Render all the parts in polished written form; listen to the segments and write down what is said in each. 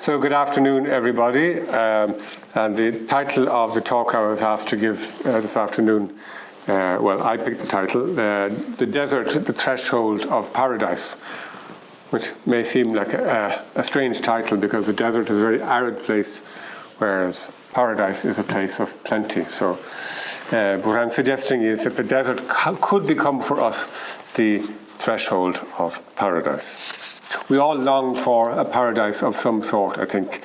So good afternoon, everybody. And the title of the talk I was asked to give this afternoon, I picked the title, The Desert, the Threshold of Paradise, which may seem like a strange title because the desert is a very arid place, whereas paradise is a place of plenty. So what I'm suggesting is that the desert could become for us the threshold of paradise. We all long for a paradise of some sort, I think.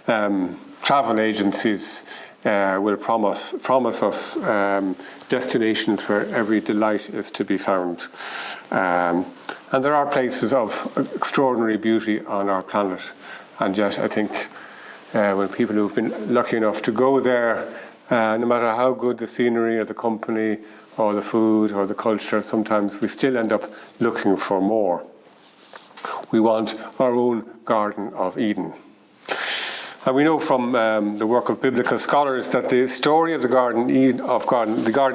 Travel agencies will promise us destinations where every delight is to be found. And there are places of extraordinary beauty on our planet. And yet, I think when people who've been lucky enough to go there, no matter how good the scenery or the company or the food or the culture, sometimes we still end up looking for more. We want our own Garden of Eden. And we know from the work of biblical scholars that the story of the Garden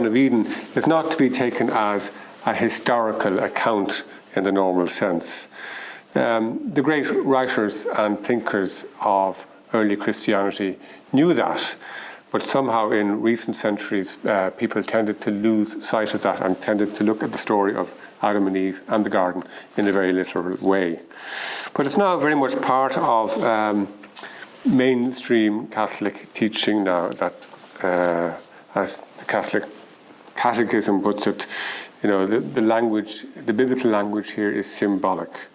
of Eden is not to be taken as a historical account in the normal sense. The great writers and thinkers of early Christianity knew that, but somehow in recent centuries people tended to lose sight of that and tended to look at the story of Adam and Eve and the garden in a very literal way. But it's now very much part of mainstream Catholic teaching now that, as the Catholic Catechism puts it, the language, the biblical language here is symbolic.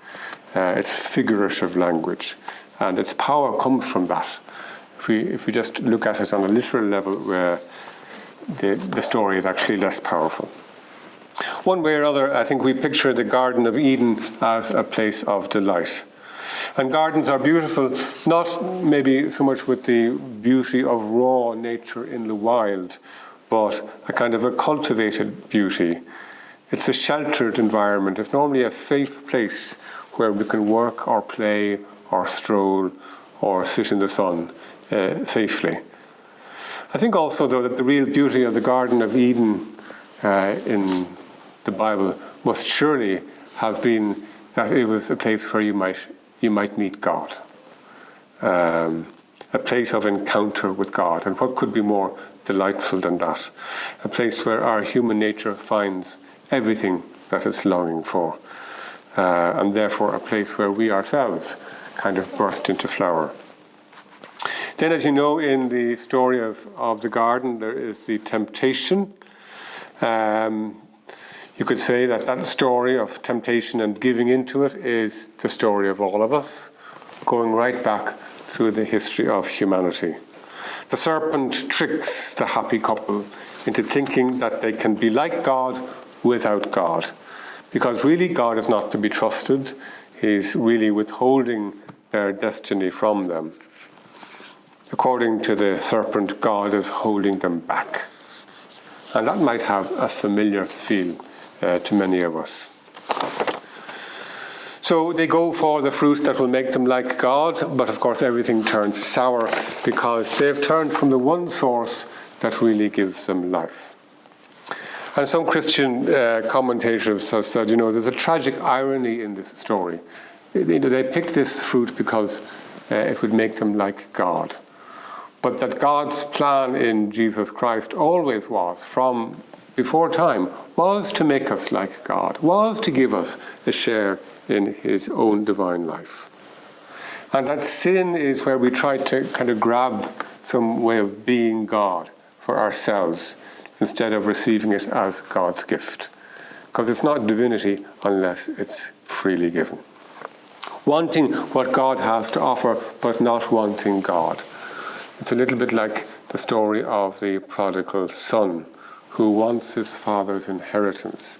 It's figurative language, and its power comes from that. If we just look at it on a literal level, where the story is actually less powerful. One way or other, I think we picture the Garden of Eden as a place of delight. And gardens are beautiful, not maybe so much with the beauty of raw nature in the wild, but a kind of a cultivated beauty. It's a sheltered environment. It's normally a safe place where we can work or play or stroll or sit in the sun safely. I think also, though, that the real beauty of the Garden of Eden in the Bible must surely have been that it was a place where you might meet God, a place of encounter with God. And what could be more delightful than that? A place where our human nature finds everything that it's longing for, and therefore a place where we ourselves kind of burst into flower. Then, as you know, in the story of the garden, there is the temptation. You could say that story of temptation and giving into it is the story of all of us, going right back through the history of humanity. The serpent tricks the happy couple into thinking that they can be like God without God, because really God is not to be trusted. He's really withholding their destiny from them. According to the serpent, God is holding them back. And that might have a familiar feel to many of us. So they go for the fruit that will make them like God, but of course everything turns sour because they've turned from the one source that really gives them life. And some Christian commentators have said, there's a tragic irony in this story. They picked this fruit because it would make them like God. But that God's plan in Jesus Christ always was, from before time, was to make us like God, was to give us a share in his own divine life. And that sin is where we try to kind of grab some way of being God for ourselves instead of receiving it as God's gift. Because it's not divinity unless it's freely given. Wanting what God has to offer, but not wanting God. It's a little bit like the story of the prodigal son who wants his father's inheritance,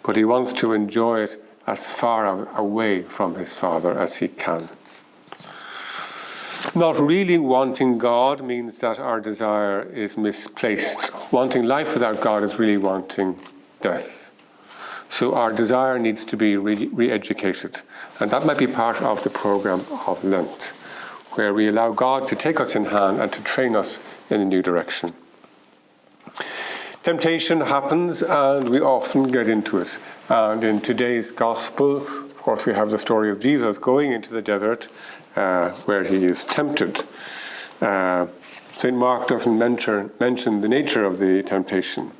but he wants to enjoy it as far away from his father as he can. Not really wanting God means that our desire is misplaced. Wanting life without God is really wanting death. So our desire needs to be re-educated, and that might be part of the program of Lent, where we allow God to take us in hand and to train us in a new direction. Temptation happens and we often get into it. And in today's gospel, course, we have the story of Jesus going into the desert where he is tempted. St. Mark doesn't mention the nature of the temptation.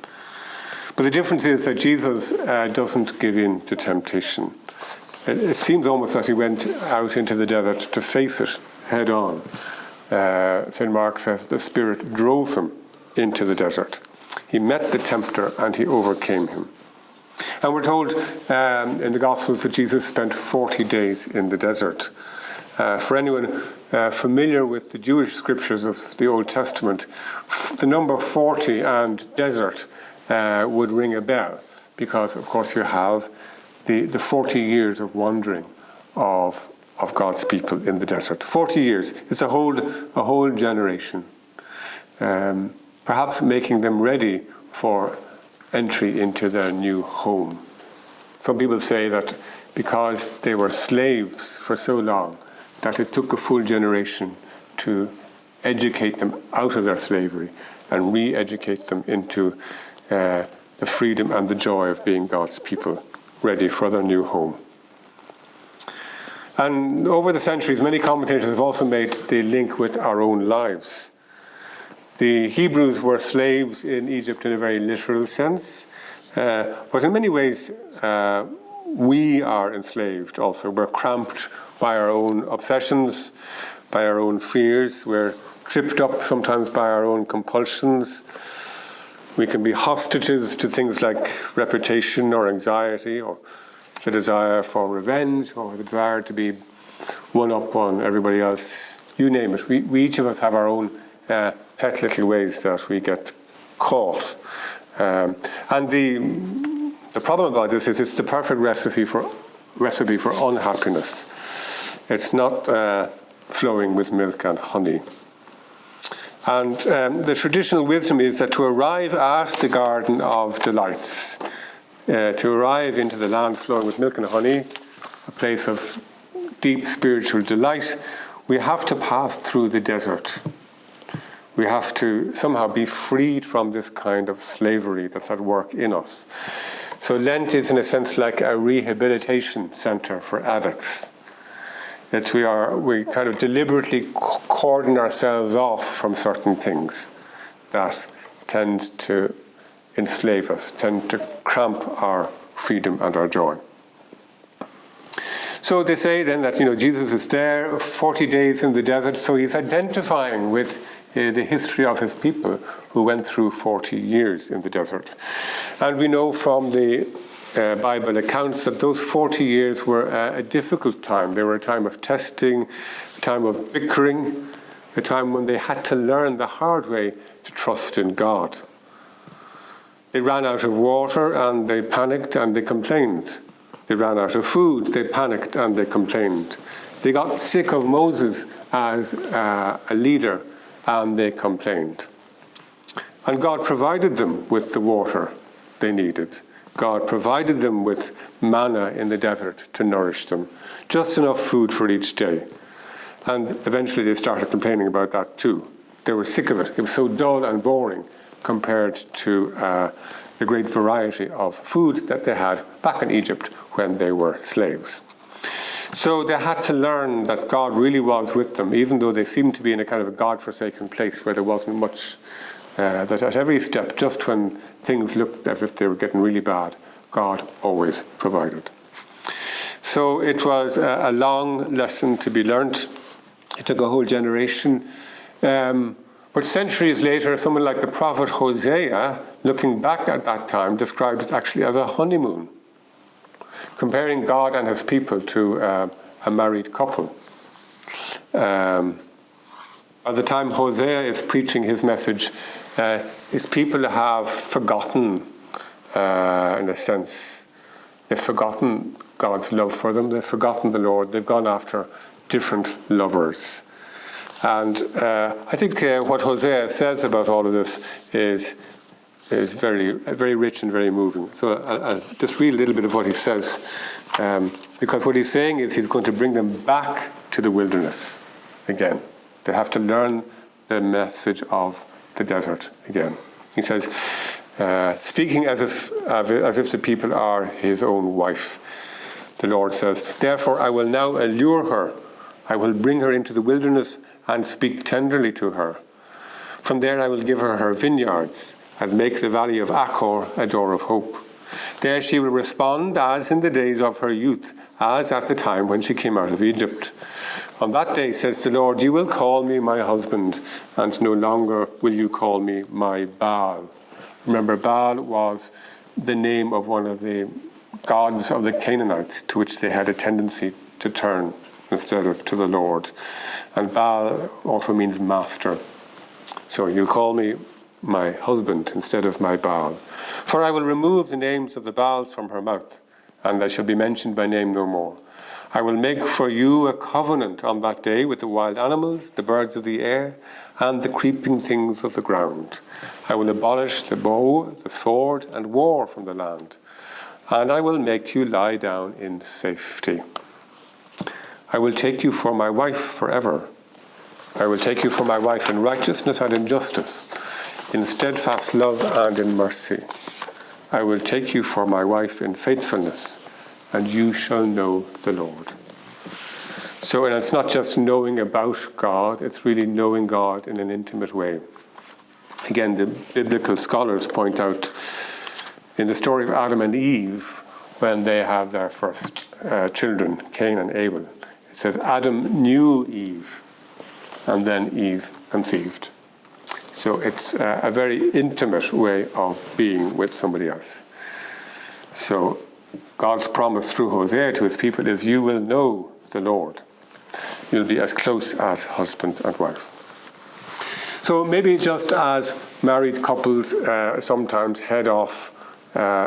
But the difference is that Jesus doesn't give in to temptation. It seems almost that he went out into the desert to face it head on. St. Mark says the Spirit drove him into the desert. He met the tempter and he overcame him. And we're told in the Gospels that Jesus spent 40 days in the desert. For anyone familiar with the Jewish scriptures of the Old Testament, the number 40 and desert would ring a bell, because, of course, you have the 40 years of wandering of God's people in the desert. 40 years. It's a whole generation. Perhaps making them ready for entry into their new home. Some people say that because they were slaves for so long, that it took a full generation to educate them out of their slavery and re-educate them into the freedom and the joy of being God's people, ready for their new home. And over the centuries, many commentators have also made the link with our own lives. The Hebrews were slaves in Egypt in a very literal sense, but in many ways we are enslaved also. We're cramped by our own obsessions, by our own fears. We're tripped up sometimes by our own compulsions. We can be hostages to things like reputation or anxiety, or the desire for revenge, or the desire to be one up on everybody else. You name it. We each of us have our own pet little ways that we get caught. And the problem about this is it's the perfect recipe for unhappiness. It's not flowing with milk and honey. And the traditional wisdom is that to arrive at the garden of delights, to arrive into the land flowing with milk and honey, a place of deep spiritual delight, we have to pass through the desert. We have to somehow be freed from this kind of slavery that's at work in us. So Lent is in a sense like a rehabilitation center for addicts. We kind of deliberately cordon ourselves off from certain things that tend to enslave us, tend to cramp our freedom and our joy. So they say then that Jesus is there 40 days in the desert, so he's identifying with the history of his people who went through 40 years in the desert. And we know from the Bible accounts that those 40 years were a difficult time. They were a time of testing, a time of bickering, a time when they had to learn the hard way to trust in God. They ran out of water and they panicked and they complained. They ran out of food, they panicked and they complained. They got sick of Moses as a leader and they complained. And God provided them with the water they needed. God provided them with manna in the desert to nourish them, just enough food for each day. And eventually they started complaining about that too. They were sick of it. It was so dull and boring compared to the great variety of food that they had back in Egypt when they were slaves. So they had to learn that God really was with them, even though they seemed to be in a kind of a God-forsaken place where there wasn't much, that at every step, just when things looked as if they were getting really bad, God always provided. So it was a long lesson to be learnt. It took a whole generation. But centuries later, someone like the prophet Hosea, looking back at that time, described it actually as a honeymoon, comparing God and his people to a married couple. By the time Hosea is preaching his message, his people have forgotten, in a sense, they've forgotten God's love for them, they've forgotten the Lord, they've gone after different lovers. And I think what Hosea says about all of this is very, very rich and very moving. So I'll just read a little bit of what he says, because what he's saying is he's going to bring them back to the wilderness again. They have to learn the message of the desert again. He says, speaking as if the people are his own wife. the Lord says, "Therefore I will now allure her. I will bring her into the wilderness and speak tenderly to her. From there I will give her her vineyards and make the valley of Achor a door of hope. There she will respond as in the days of her youth, as at the time when she came out of Egypt. On that day, says the Lord, you will call me my husband, and no longer will you call me my Baal." Remember, Baal was the name of one of the gods of the Canaanites, to which they had a tendency to turn instead of to the Lord. And Baal also means master. So you'll call me my husband instead of my Baal. For I will remove the names of the Baals from her mouth, and they shall be mentioned by name no more. I will make for you a covenant on that day with the wild animals, the birds of the air, and the creeping things of the ground. I will abolish the bow, the sword, and war from the land, and I will make you lie down in safety. I will take you for my wife forever. I will take you for my wife in righteousness and in justice, in steadfast love and in mercy. I will take you for my wife in faithfulness, and you shall know the Lord. So, and it's not just knowing about God, it's really knowing God in an intimate way. Again, the biblical scholars point out in the story of Adam and Eve, when they have their first children, Cain and Abel, it says Adam knew Eve, and then Eve conceived. So it's a very intimate way of being with somebody else. So God's promise through Hosea to his people is, you will know the Lord. You'll be as close as husband and wife. So maybe just as married couples sometimes head off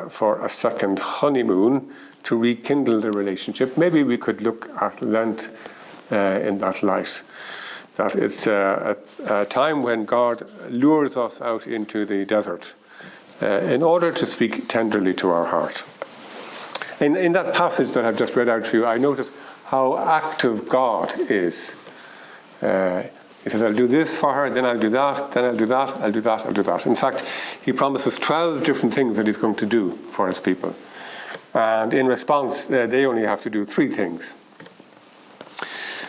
for a second honeymoon to rekindle the relationship, maybe we could look at Lent in that light. That it's a time when God lures us out into the desert in order to speak tenderly to our heart. In that passage that I've just read out to you, I notice how active God is. He says, I'll do this for her, then I'll do that, then I'll do that, I'll do that, I'll do that. In fact, he promises 12 different things that he's going to do for his people. And in response, they only have to do 3 things.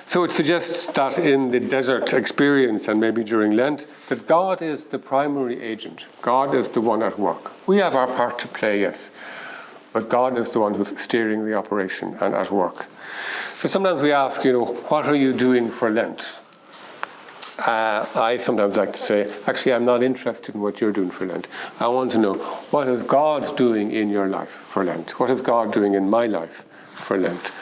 So it suggests that in the desert experience, and maybe during Lent, that God is the primary agent. God is the one at work. We have our part to play, yes, but God is the one who's steering the operation and at work. So sometimes we ask, what are you doing for Lent? I sometimes like to say, actually, I'm not interested in what you're doing for Lent. I want to know, what is God doing in your life for Lent? What is God doing in my life for Lent?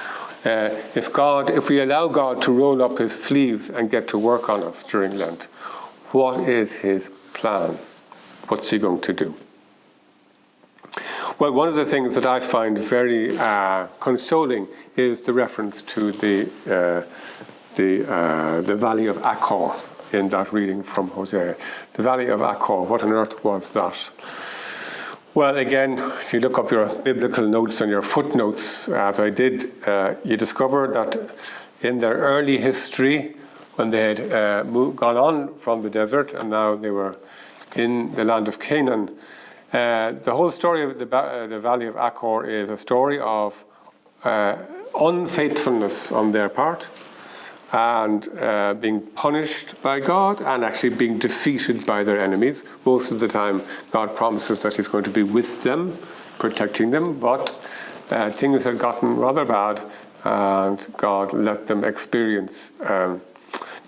If we allow God to roll up his sleeves and get to work on us during Lent, what is his plan? What's he going to do? Well, one of the things that I find very consoling is the reference to the valley of Achor in that reading from Hosea. The valley of Achor, what on earth was that? Well, again, if you look up your biblical notes and your footnotes, as I did, you discover that in their early history, when they had gone on from the desert and now they were in the land of Canaan, the whole story of the valley of Achor is a story of unfaithfulness on their part, and being punished by God and actually being defeated by their enemies. Most of the time, God promises that he's going to be with them, protecting them, but things had gotten rather bad, and God let them experience the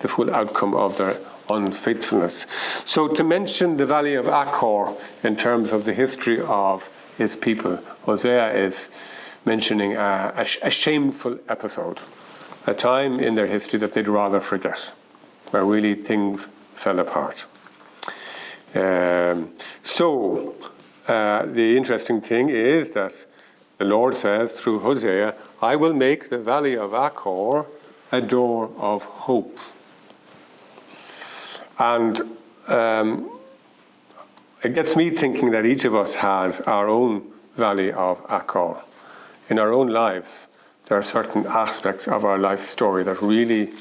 full outcome of their unfaithfulness. So to mention the valley of Achor in terms of the history of his people, Hosea is mentioning a shameful episode. A time in their history that they'd rather forget, where really things fell apart. The interesting thing is that the Lord says through Hosea, I will make the valley of Achor a door of hope. And it gets me thinking that each of us has our own valley of Achor in our own lives. There are certain aspects of our life story that really,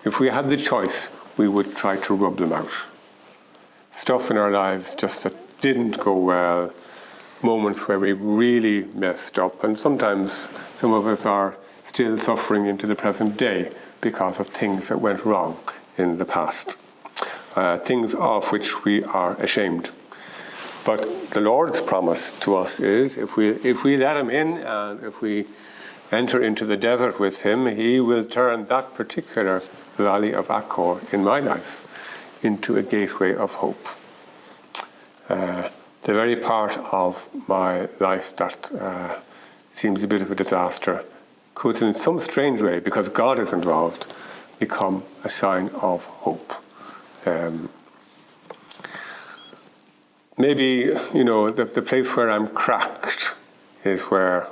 if we had the choice, we would try to rub them out. Stuff in our lives just that didn't go well, moments where we really messed up, and sometimes some of us are still suffering into the present day because of things that went wrong in the past, things of which we are ashamed. But the Lord's promise to us is, if we let him in and if we enter into the desert with him, he will turn that particular valley of Achor in my life into a gateway of hope. The very part of my life that seems a bit of a disaster could, in some strange way, because God is involved, become a sign of hope. Maybe, the place where I'm cracked is where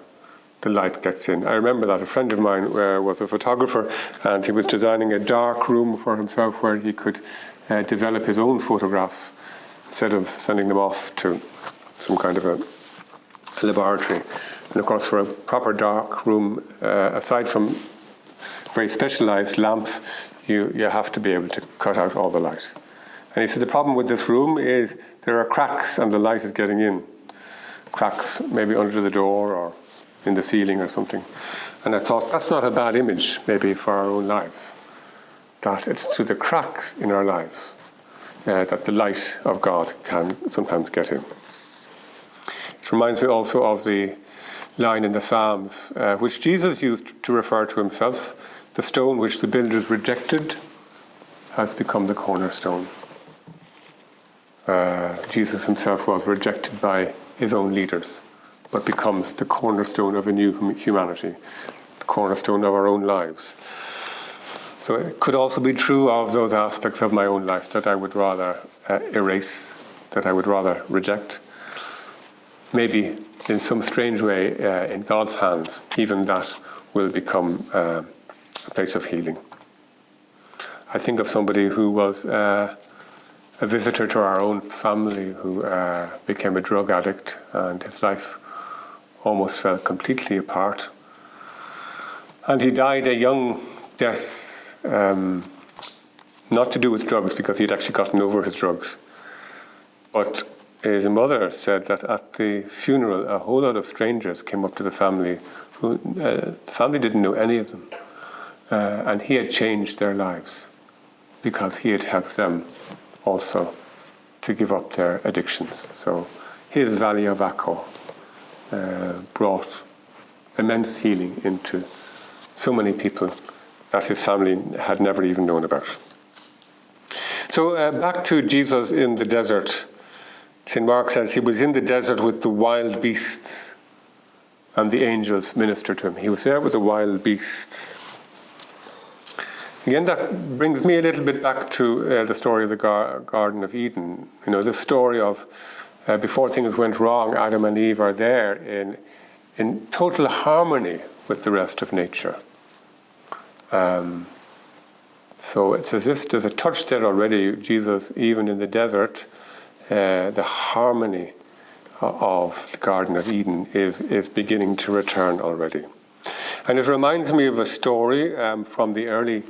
the light gets in. I remember that a friend of mine was a photographer, and he was designing a dark room for himself where he could develop his own photographs instead of sending them off to some kind of a laboratory. And of course, for a proper dark room, aside from very specialized lamps, you have to be able to cut out all the light. And he said the problem with this room is there are cracks and the light is getting in. Cracks maybe under the door or in the ceiling or something. And I thought, that's not a bad image maybe for our own lives. That it's through the cracks in our lives that the light of God can sometimes get in. It reminds me also of the line in the Psalms, which Jesus used to refer to himself: the stone which the builders rejected has become the cornerstone. Jesus himself was rejected by his own leaders, but becomes the cornerstone of a new humanity, the cornerstone of our own lives. So it could also be true of those aspects of my own life that I would rather erase, that I would rather reject. Maybe in some strange way, in God's hands, even that will become a place of healing. I think of somebody who was a visitor to our own family who became a drug addict, and his life almost fell completely apart. And he died a young death, not to do with drugs, because he'd actually gotten over his drugs. But his mother said that at the funeral, a whole lot of strangers came up to the family who the family didn't know any of them. And he had changed their lives because he had helped them also to give up their addictions. So his valley of Achor brought immense healing into so many people that his family had never even known about. So back to Jesus in the desert. St. Mark says he was in the desert with the wild beasts, and the angels ministered to him. He was there with the wild beasts. Again, that brings me a little bit back to the story of the Garden of Eden. The story of before things went wrong, Adam and Eve are there in total harmony with the rest of nature. So it's as if there's a touch there already. Jesus, even in the desert, the harmony of the Garden of Eden is beginning to return already. And it reminds me of a story from the early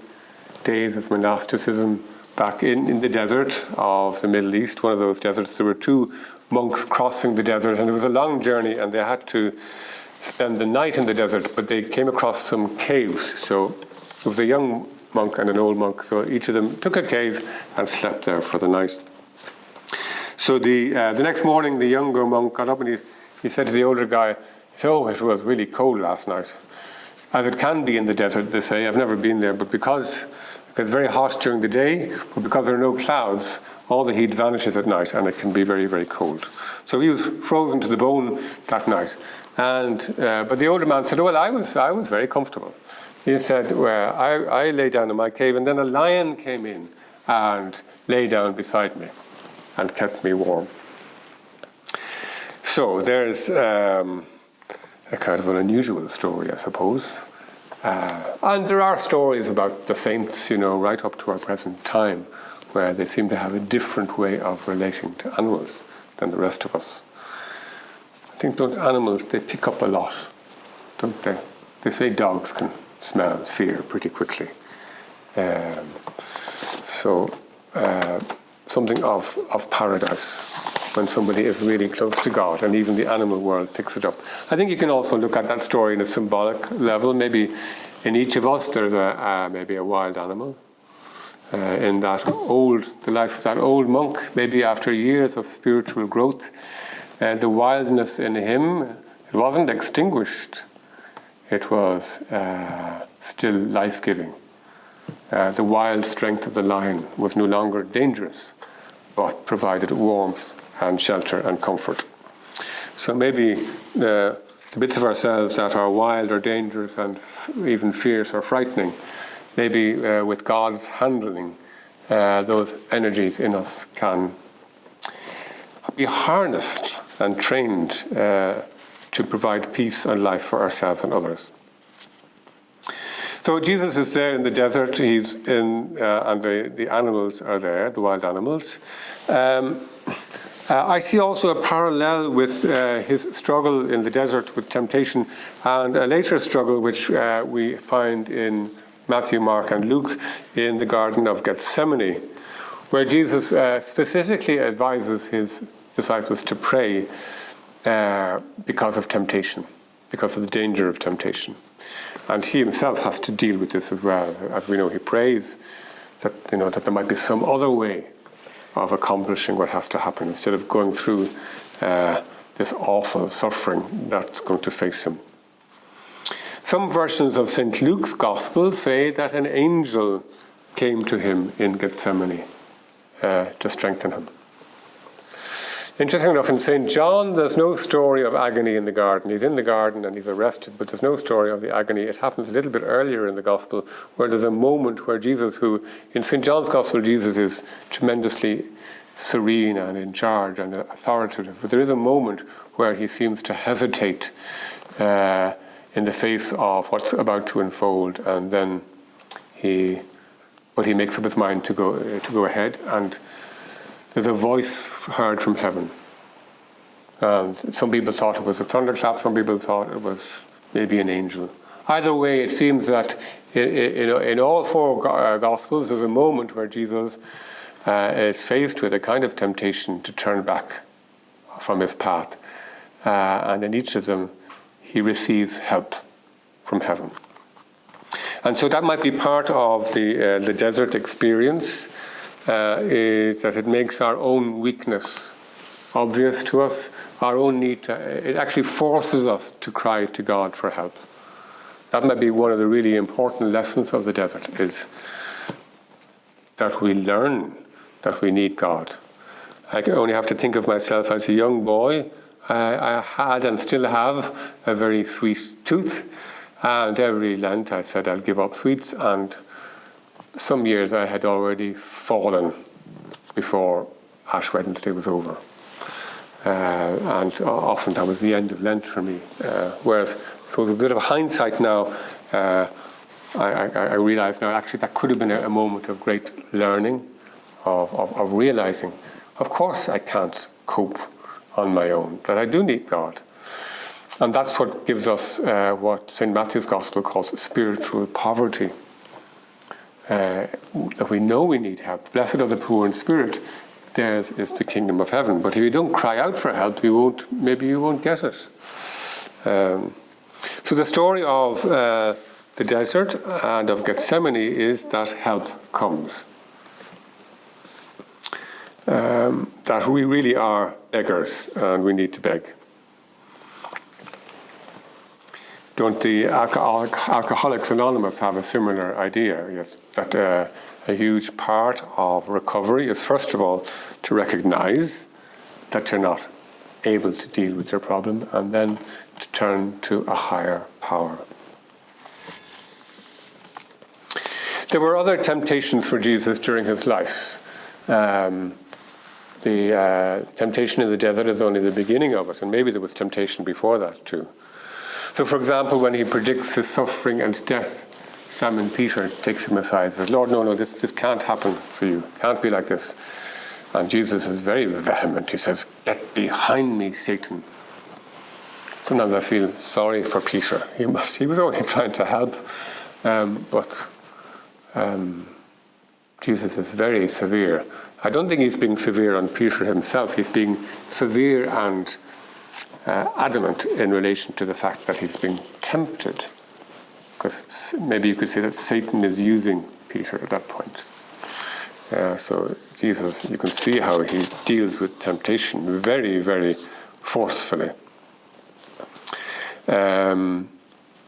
days of monasticism back in the desert of the Middle East, one of those deserts. There were two monks crossing the desert, and it was a long journey, and they had to spend the night in the desert, but they came across some caves. So it was a young monk and an old monk, so each of them took a cave and slept there for the night. So the next morning, the younger monk got up and he said to the older guy, "Oh, it was really cold last night." As it can be in the desert, they say. I've never been there, but because it's very hot during the day, but because there are no clouds, all the heat vanishes at night, and it can be very, very cold. So he was frozen to the bone that night. But the older man said, "Well, I was very comfortable." He said, "Well, I lay down in my cave, and then a lion came in and lay down beside me and kept me warm." So there's a kind of an unusual story, I suppose. And there are stories about the saints, right up to our present time, where they seem to have a different way of relating to animals than the rest of us. I think, don't animals, they pick up a lot, don't they? They say dogs can smell fear pretty quickly. Something of paradise. when somebody is really close to God, and even the animal world picks it up. I think you can also look at that story in a symbolic level. Maybe in each of us there's maybe a wild animal. In the life of that old monk, maybe after years of spiritual growth, the wildness in him, it wasn't extinguished. It was still life-giving. The wild strength of the lion was no longer dangerous, but provided warmth and shelter and comfort. So maybe the bits of ourselves that are wild or dangerous and even fierce or frightening, maybe with God's handling, those energies in us can be harnessed and trained to provide peace and life for ourselves and others. So Jesus is there in the desert. He's and the animals are there, the wild animals. I see also a parallel with his struggle in the desert with temptation, and a later struggle which we find in Matthew, Mark, and Luke in the Garden of Gethsemane, where Jesus specifically advises his disciples to pray because of temptation, because of the danger of temptation. And he himself has to deal with this as well. As we know, he prays that that there might be some other way of accomplishing what has to happen, instead of going through this awful suffering that's going to face him. Some versions of St. Luke's Gospel say that an angel came to him in Gethsemane to strengthen him. Interesting enough, in St. John, there's no story of agony in the garden. He's in the garden and he's arrested, but there's no story of the agony. It happens a little bit earlier in the Gospel, where there's a moment where Jesus, who, in St. John's Gospel, Jesus is tremendously serene and in charge and authoritative. But there is a moment where he seems to hesitate in the face of what's about to unfold, and then he makes up his mind to go ahead, and there's a voice heard from heaven. And some people thought it was a thunderclap, some people thought it was maybe an angel. Either way, it seems that in all four Gospels, there's a moment where Jesus is faced with a kind of temptation to turn back from his path. And in each of them, he receives help from heaven. And so that might be part of the desert experience, is that it makes our own weakness obvious to us, our own need it actually forces us to cry to God for help. That might be one of the really important lessons of the desert, is that we learn that we need God. I only have to think of myself as a young boy. I had and still have a very sweet tooth, and every Lent I said I'll give up sweets, and some years I had already fallen before Ash Wednesday was over. And often that was the end of Lent for me. Whereas, I suppose, with a bit of hindsight now, I realise now actually that could have been a moment of great learning, of realising, of course I can't cope on my own, that I do need God. And that's what gives us what St. Matthew's Gospel calls spiritual poverty. That we know we need help. Blessed are the poor in spirit, theirs is the kingdom of heaven. But if you don't cry out for help, maybe you won't get it. So the story of the desert and of Gethsemane is that help comes. That we really are beggars and we need to beg. Don't the Alcoholics Anonymous have a similar idea? Yes, that a huge part of recovery is, first of all, to recognize that you're not able to deal with your problem, and then to turn to a higher power. There were other temptations for Jesus during his life. The temptation in the desert is only the beginning of it, and maybe there was temptation before that too. So, for example, when he predicts his suffering and death, Simon Peter takes him aside and says, Lord, no, this can't happen for you. It can't be like this. And Jesus is very vehement. He says, get behind me, Satan. Sometimes I feel sorry for Peter. He was only trying to help. But Jesus is very severe. I don't think he's being severe on Peter himself. He's being severe and adamant in relation to the fact that he's being tempted. Because maybe you could say that Satan is using Peter at that point. So Jesus, you can see how he deals with temptation very, very forcefully.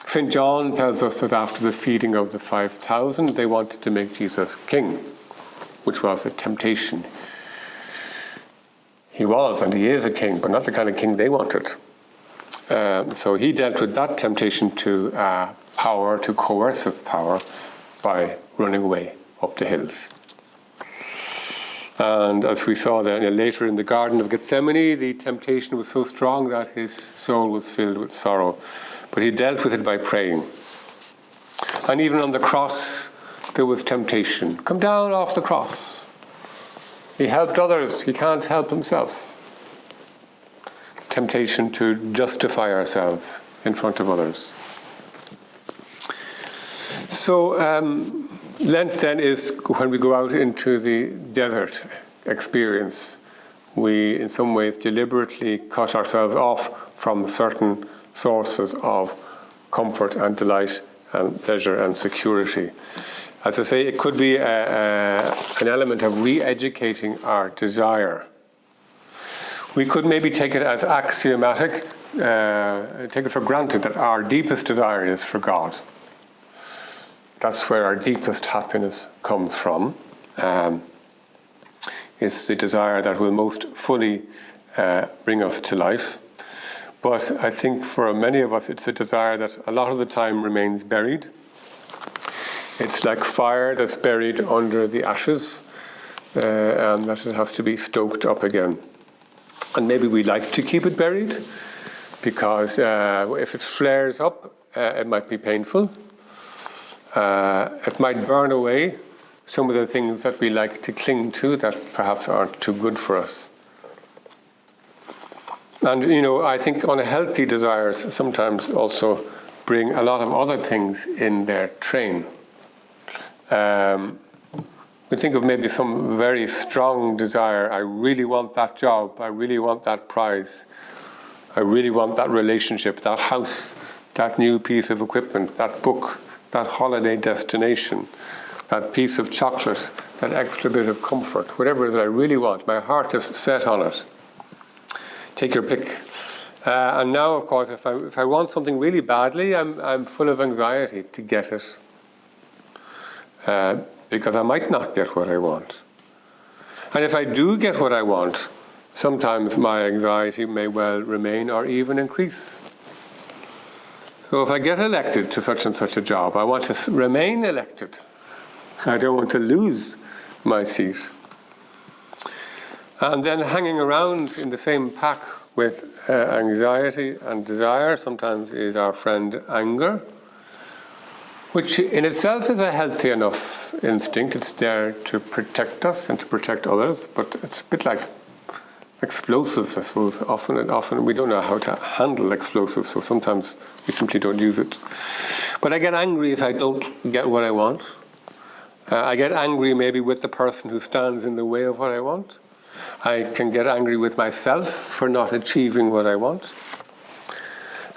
St. John tells us that after the feeding of the 5,000, they wanted to make Jesus king, which was a temptation. He was and he is a king, but not the kind of king they wanted. So he dealt with that temptation to power, to coercive power, by running away up the hills. And as we saw then later in the Garden of Gethsemane, the temptation was so strong that his soul was filled with sorrow. But he dealt with it by praying. And even on the cross, there was temptation. Come down off the cross. He helped others. He can't help himself. Temptation to justify ourselves in front of others. So Lent then is when we go out into the desert experience. We, in some ways, deliberately cut ourselves off from certain sources of comfort and delight and pleasure and security. As I say, it could be an element of re-educating our desire. We could maybe take it as axiomatic, take it for granted that our deepest desire is for God. That's where our deepest happiness comes from. It's the desire that will most fully bring us to life. But I think for many of us, it's a desire that a lot of the time remains buried. It's like fire that's buried under the ashes, and that it has to be stoked up again. And maybe we like to keep it buried, because if it flares up, it might be painful. It might burn away some of the things that we like to cling to that perhaps aren't too good for us. And, I think unhealthy desires sometimes also bring a lot of other things in their train. We think of maybe some very strong desire. I really want that job. I really want that prize. I really want that relationship, that house, that new piece of equipment, that book, that holiday destination, that piece of chocolate, that extra bit of comfort, whatever it is that I really want. My heart is set on it. Take your pick. And now, of course, if I want something really badly, I'm full of anxiety to get it, because I might not get what I want. And if I do get what I want, sometimes my anxiety may well remain or even increase. So if I get elected to such and such a job, I want to remain elected. I don't want to lose my seat. And then hanging around in the same pack with anxiety and desire sometimes is our friend anger, which in itself is a healthy enough instinct. It's there to protect us and to protect others, but it's a bit like explosives, I suppose. Often we don't know how to handle explosives, so sometimes we simply don't use it. But I get angry if I don't get what I want. I get angry maybe with the person who stands in the way of what I want. I can get angry with myself for not achieving what I want.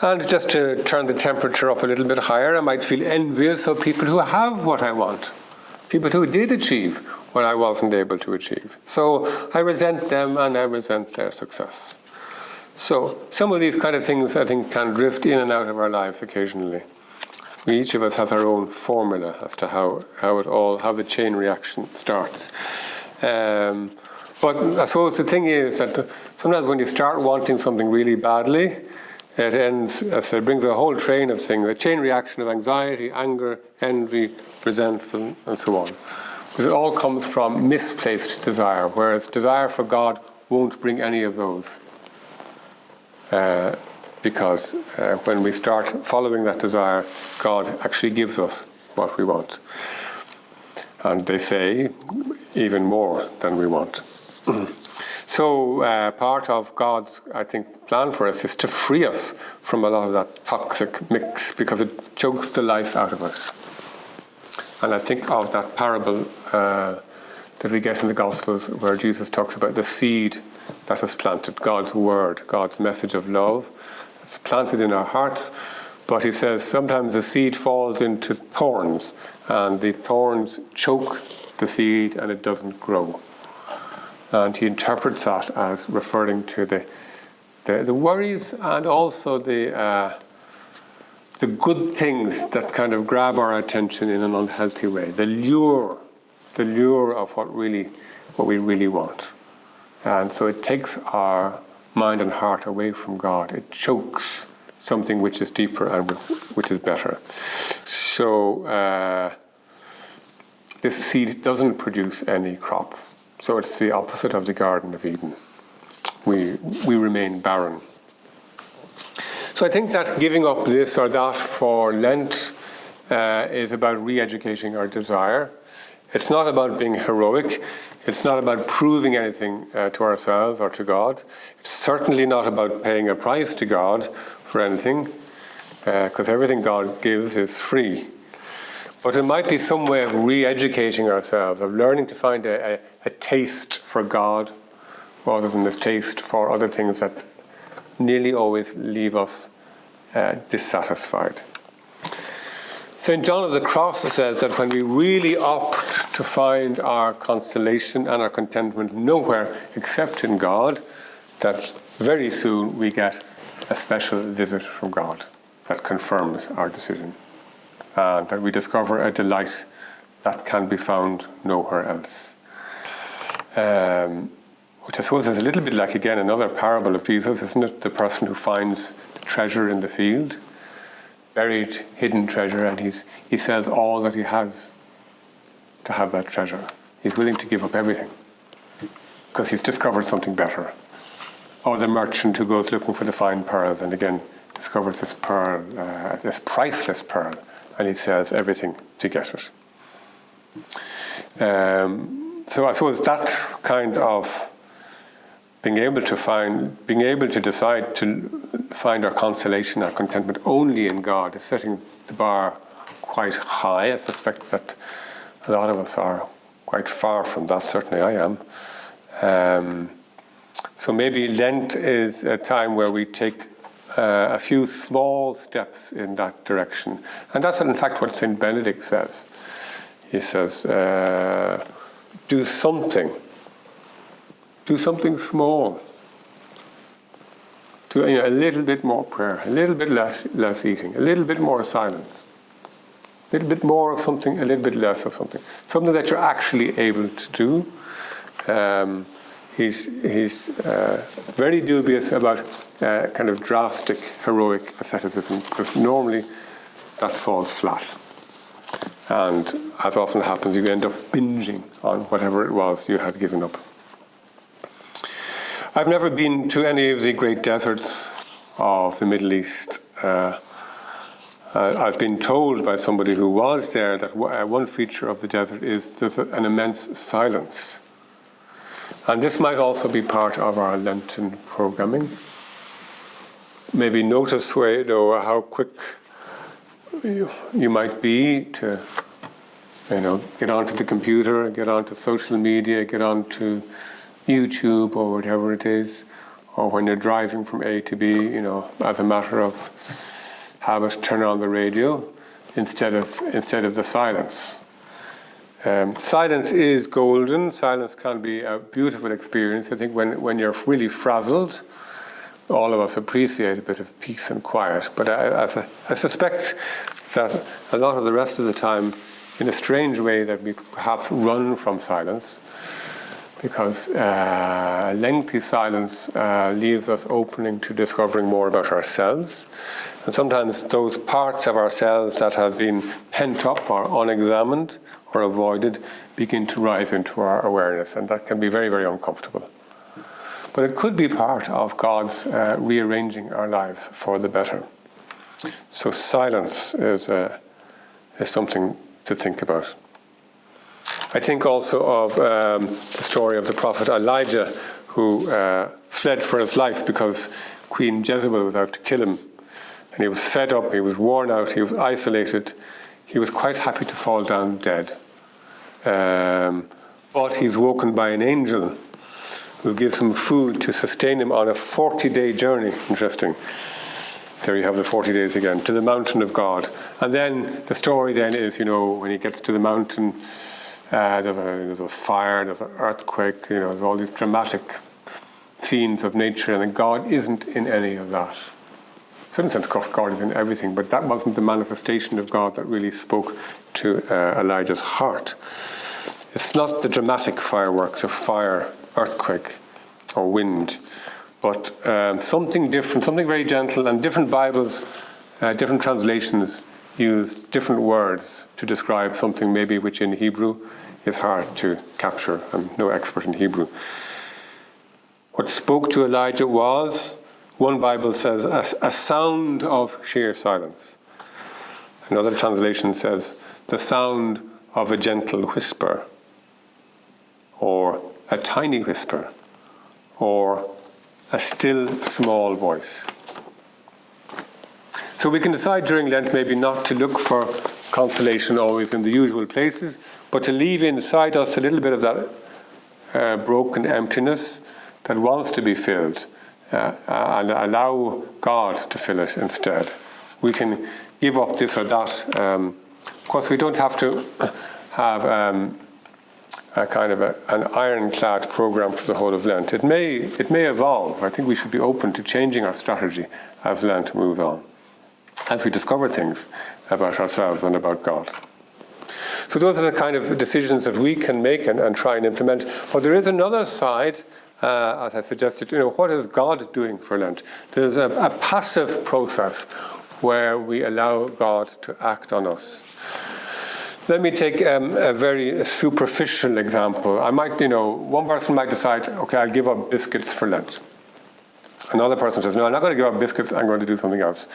And just to turn the temperature up a little bit higher, I might feel envious of people who have what I want, people who did achieve what I wasn't able to achieve. So I resent them and I resent their success. So some of these kind of things, I think, can drift in and out of our lives occasionally. Each of us has our own formula as to how the chain reaction starts. But I suppose the thing is that sometimes when you start wanting something really badly, it ends, as it brings a whole train of things, a chain reaction of anxiety, anger, envy, resentment, and so on. But it all comes from misplaced desire, whereas desire for God won't bring any of those. Because when we start following that desire, God actually gives us what we want. And they say, even more than we want. So part of God's, I think, plan for us is to free us from a lot of that toxic mix, because it chokes the life out of us. And I think of that parable that we get in the Gospels where Jesus talks about the seed that is planted, God's word, God's message of love. It's planted in our hearts, but he says sometimes the seed falls into thorns, and the thorns choke the seed and it doesn't grow. And he interprets that as referring to the worries and also the good things that kind of grab our attention in an unhealthy way, the lure of what we really want. And so it takes our mind and heart away from God. It chokes something which is deeper and which is better. So this seed doesn't produce any crop. So it's the opposite of the Garden of Eden. We remain barren. So I think that giving up this or that for Lent is about re-educating our desire. It's not about being heroic. It's not about proving anything to ourselves or to God. It's certainly not about paying a price to God for anything, because everything God gives is free. But it might be some way of re-educating ourselves, of learning to find a taste for God rather than this taste for other things that nearly always leave us dissatisfied. St. John of the Cross says that when we really opt to find our consolation and our contentment nowhere except in God, that very soon we get a special visit from God that confirms our decision, and that we discover a delight that can be found nowhere else. Which I suppose is a little bit like, again, another parable of Jesus, isn't it? The person who finds the treasure in the field, buried, hidden treasure, and he sells all that he has to have that treasure. He's willing to give up everything because he's discovered something better. Or the merchant who goes looking for the fine pearls and again discovers this pearl, this priceless pearl, and he sells everything to get it. So I suppose that kind of being able to decide to find our consolation, our contentment only in God is setting the bar quite high. I suspect that a lot of us are quite far from that. Certainly I am. So maybe Lent is a time where we take a few small steps in that direction. And that's in fact what St. Benedict says. He says, do something. Do something small. Do a little bit more prayer, a little bit less eating, a little bit more silence, a little bit more of something, a little bit less of something. Something that you're actually able to do. He's very dubious about kind of drastic, heroic asceticism, because normally that falls flat. And as often happens, you end up binging on whatever it was you had given up. I've never been to any of the great deserts of the Middle East. I've been told by somebody who was there that one feature of the desert is there's an immense silence. And this might also be part of our Lenten programming. Maybe notice how quick you might be to get onto the computer, get onto social media, get onto YouTube or whatever it is, or when you're driving from A to B, as a matter of habit, turn on the radio instead of the silence. Silence is golden. Silence can be a beautiful experience. I think when you're really frazzled, all of us appreciate a bit of peace and quiet. But I suspect that a lot of the rest of the time, in a strange way, that we perhaps run from silence, because lengthy silence leaves us opening to discovering more about ourselves. And sometimes those parts of ourselves that have been pent up or unexamined or avoided begin to rise into our awareness, and that can be very, very uncomfortable. But it could be part of God's rearranging our lives for the better. So silence is something to think about. I think also of the story of the prophet Elijah, who fled for his life because Queen Jezebel was out to kill him. And he was fed up, he was worn out, he was isolated. he was quite happy to fall down dead. But he's woken by an angel who gives him food to sustain him on a 40-day journey. Interesting. There you have the 40 days again, to the mountain of God. And then the story then is, when he gets to the mountain, there's a fire, there's an earthquake, there's all these dramatic scenes of nature, and God isn't in any of that. So in a sense, of course, God is in everything, but that wasn't the manifestation of God that really spoke to Elijah's heart. It's not the dramatic fireworks of fire, earthquake, or wind, but something different, something very gentle, and different Bibles, different translations use different words to describe something maybe which in Hebrew is hard to capture. I'm no expert in Hebrew. What spoke to Elijah was, one Bible says, a sound of sheer silence. Another translation says, the sound of a gentle whisper, or a tiny whisper, or a still small voice. So we can decide during Lent maybe not to look for consolation always in the usual places, but to leave inside us a little bit of that broken emptiness that wants to be filled, and allow God to fill it instead. We can give up this or that. Of course, we don't have to have a kind of an ironclad program for the whole of Lent. It may evolve. I think we should be open to changing our strategy as Lent moves on, as we discover things about ourselves and about God. So those are the kind of decisions that we can make and try and implement. But there is another side, as I suggested, what is God doing for Lent? There's a passive process where we allow God to act on us. Let me take a very superficial example. One person might decide, okay, I'll give up biscuits for Lent. Another person says, no, I'm not going to give up biscuits, I'm going to do something else.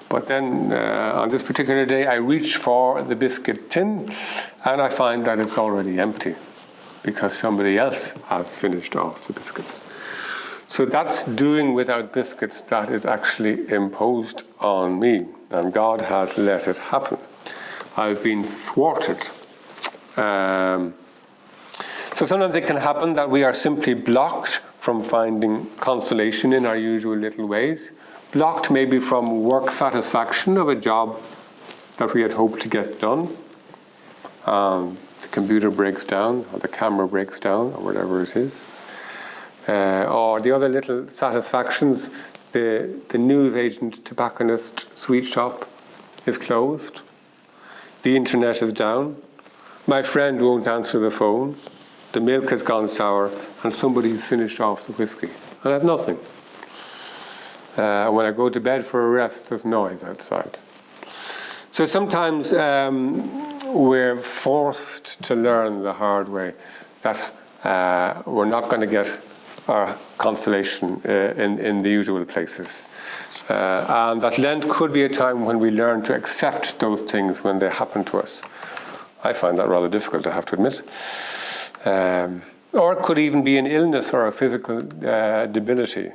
But then on this particular day, I reach for the biscuit tin, and I find that it's already empty because somebody else has finished off the biscuits. So that's doing without biscuits that is actually imposed on me, and God has let it happen. I've been thwarted. So sometimes it can happen that we are simply blocked from finding consolation in our usual little ways, blocked maybe from work satisfaction of a job that we had hoped to get done. The computer breaks down, or the camera breaks down, or whatever it is. Or the other little satisfactions, the newsagent, tobacconist, sweet shop is closed. The internet is down. My friend won't answer the phone. The milk has gone sour, and somebody's finished off the whiskey. And I have nothing. When I go to bed for a rest, there's noise outside. So sometimes we're forced to learn the hard way that we're not going to get our consolation in the usual places. And that Lent could be a time when we learn to accept those things when they happen to us. I find that rather difficult, I have to admit. Or it could even be an illness or a physical debility.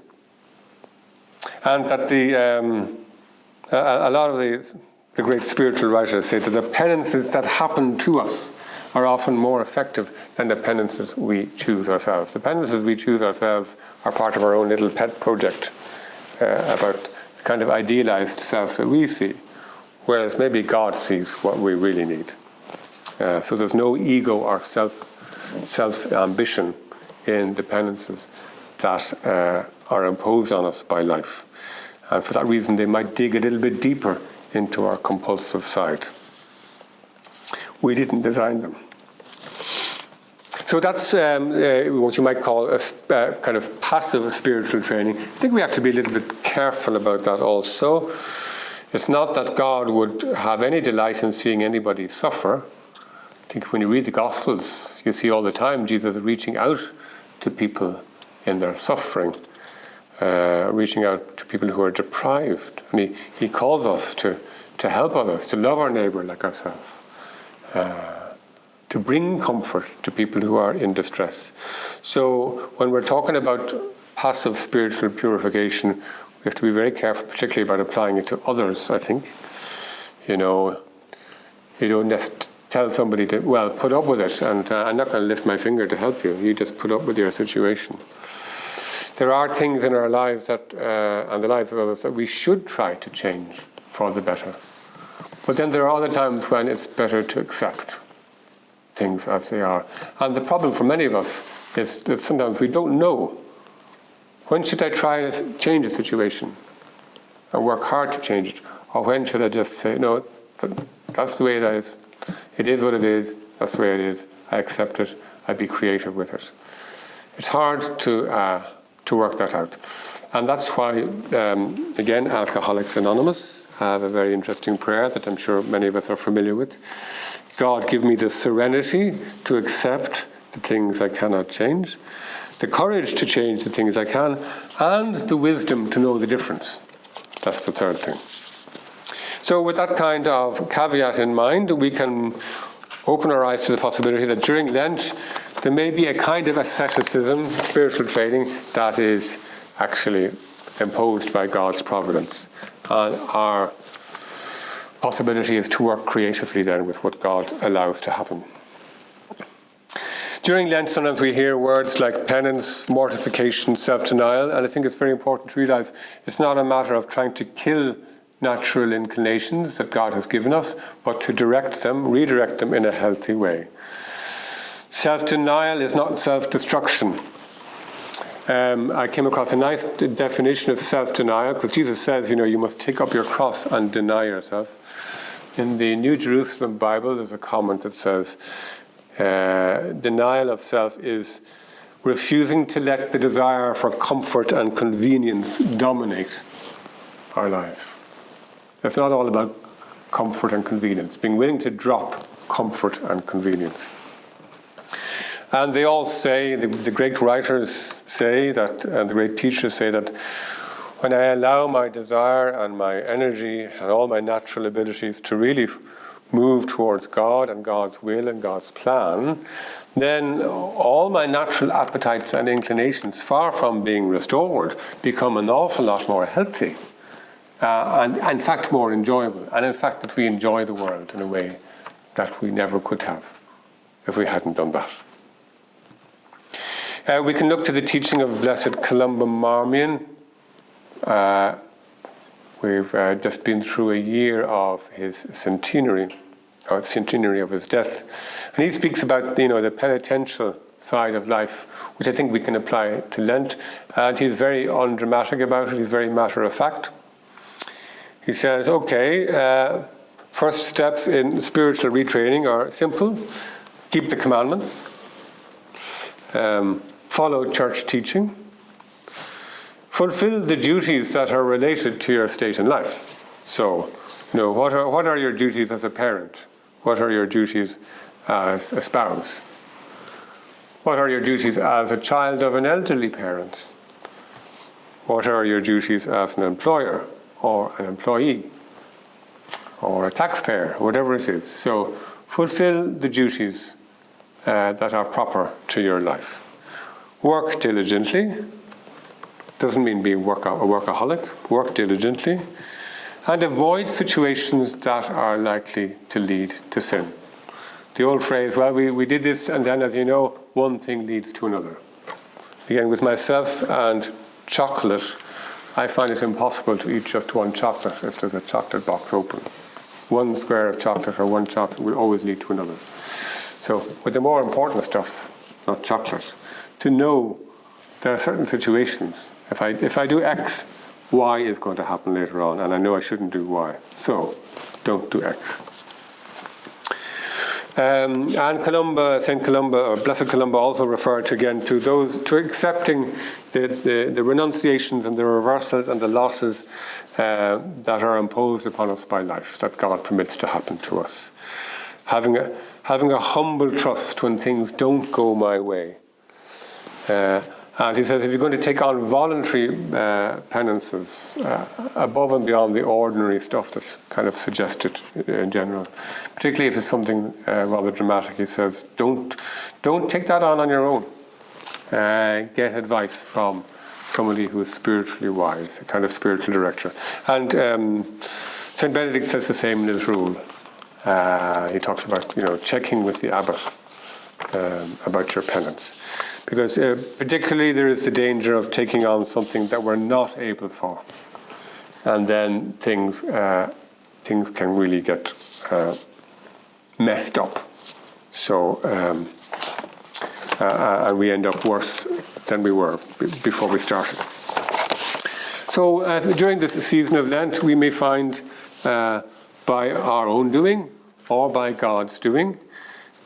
And that a lot of the great spiritual writers say that the penances that happen to us are often more effective than the penances we choose ourselves. The penances we choose ourselves are part of our own little pet project about the kind of idealized self that we see, whereas maybe God sees what we really need. So there's no ego or self-ambition in the penances that are imposed on us by life. And for that reason, they might dig a little bit deeper into our compulsive side. We didn't design them. So that's what you might call a kind of passive spiritual training. I think we have to be a little bit careful about that also. It's not that God would have any delight in seeing anybody suffer. I think when you read the Gospels, you see all the time Jesus reaching out to people in their suffering, reaching out to people who are deprived. And he calls us to help others, to love our neighbour like ourselves, to bring comfort to people who are in distress. So when we're talking about passive spiritual purification, we have to be very careful, particularly about applying it to others, I think. You don't tell somebody to, well, put up with it, and I'm not going to lift my finger to help you. You just put up with your situation. There are things in our lives that, and the lives of others, that we should try to change for the better. But then there are other times when it's better to accept things as they are. And the problem for many of us is that sometimes we don't know, when should I try to change a situation and work hard to change it? Or when should I just say, no, that's the way it is. It is what it is. That's the way it is. I accept it. I be creative with it. It's hard to work that out. And that's why, again, Alcoholics Anonymous have a very interesting prayer that I'm sure many of us are familiar with. God, give me the serenity to accept the things I cannot change, the courage to change the things I can, and the wisdom to know the difference. That's the third thing. So with that kind of caveat in mind, we can open our eyes to the possibility that during Lent, there may be a kind of asceticism, spiritual training, that is actually imposed by God's providence. And our possibility is to work creatively then with what God allows to happen. During Lent, sometimes we hear words like penance, mortification, self-denial, and I think it's very important to realize it's not a matter of trying to kill natural inclinations that God has given us, but to redirect them in a healthy way. Self-denial is not self-destruction. I came across a nice definition of self-denial, because Jesus says, you must take up your cross and deny yourself. In the New Jerusalem Bible, there's a comment that says, denial of self is refusing to let the desire for comfort and convenience dominate our life. It's not all about comfort and convenience, being willing to drop comfort and convenience. And they all say, the great writers say that, and the great teachers say that, when I allow my desire and my energy and all my natural abilities to really move towards God and God's will and God's plan, then all my natural appetites and inclinations, far from being restored, become an awful lot more healthy. And in fact more enjoyable, and in fact that we enjoy the world in a way that we never could have if we hadn't done that. We can look to the teaching of Blessed Columba McCann. We've just been through a year of his centenary of his death, and he speaks about the penitential side of life, which I think we can apply to Lent, and he's very undramatic about it. He's very matter of fact. He says, first steps in spiritual retraining are simple. Keep the commandments. Follow church teaching. Fulfill the duties that are related to your state in life. So, what are your duties as a parent? What are your duties as a spouse? What are your duties as a child of an elderly parent? What are your duties as an employer? Or an employee, or a taxpayer, whatever it is. So fulfill the duties that are proper to your life. Work diligently. Doesn't mean be a workaholic. Work diligently. And avoid situations that are likely to lead to sin. The old phrase, well, we did this, and then, as you know, one thing leads to another. Again, with myself and chocolate, I find it impossible to eat just one chocolate if there's a chocolate box open. One square of chocolate or one chocolate will always lead to another. So with the more important stuff, not chocolate, to know there are certain situations. If I do X, Y is going to happen later on, and I know I shouldn't do Y. So don't do X. And Saint Columba, or Blessed Columba, also referred to again to accepting the renunciations and the reversals and the losses that are imposed upon us by life, that God permits to happen to us. Having a humble trust when things don't go my way. And he says, if you're going to take on voluntary penances above and beyond the ordinary stuff that's kind of suggested in general, particularly if it's something rather dramatic, he says, don't take that on your own. Get advice from somebody who is spiritually wise, a kind of spiritual director. And St. Benedict says the same in his rule. He talks about, checking with the abbot about your penance. Because particularly there is the danger of taking on something that we're not able for. And then things can really get messed up. So, and we end up worse than we were before we started. So during this season of Lent, we may find by our own doing or by God's doing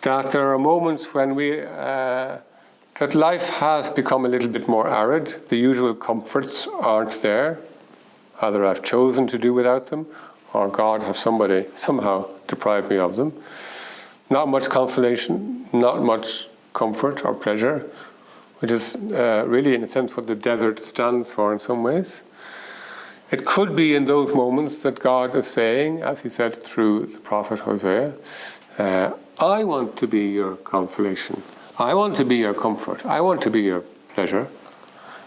that there are moments when that life has become a little bit more arid. The usual comforts aren't there. Either I've chosen to do without them, or God has somehow deprived me of them. Not much consolation, not much comfort or pleasure, which is really, in a sense, what the desert stands for in some ways. It could be in those moments that God is saying, as he said through the prophet Hosea, I want to be your consolation. I want to be your comfort. I want to be your pleasure.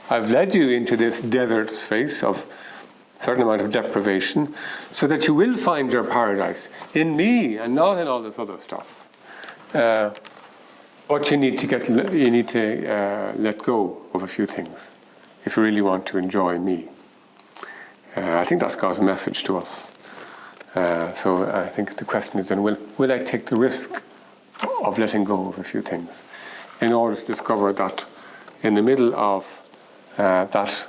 I've led you into this desert space of a certain amount of deprivation so that you will find your paradise in me and not in all this other stuff. But you need to let go of a few things if you really want to enjoy me. I think that's God's message to us. So I think the question is then, will I take the risk of letting go of a few things in order to discover that in the middle of that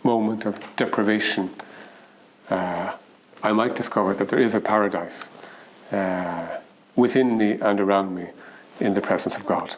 moment of deprivation, I might discover that there is a paradise within me and around me in the presence of God.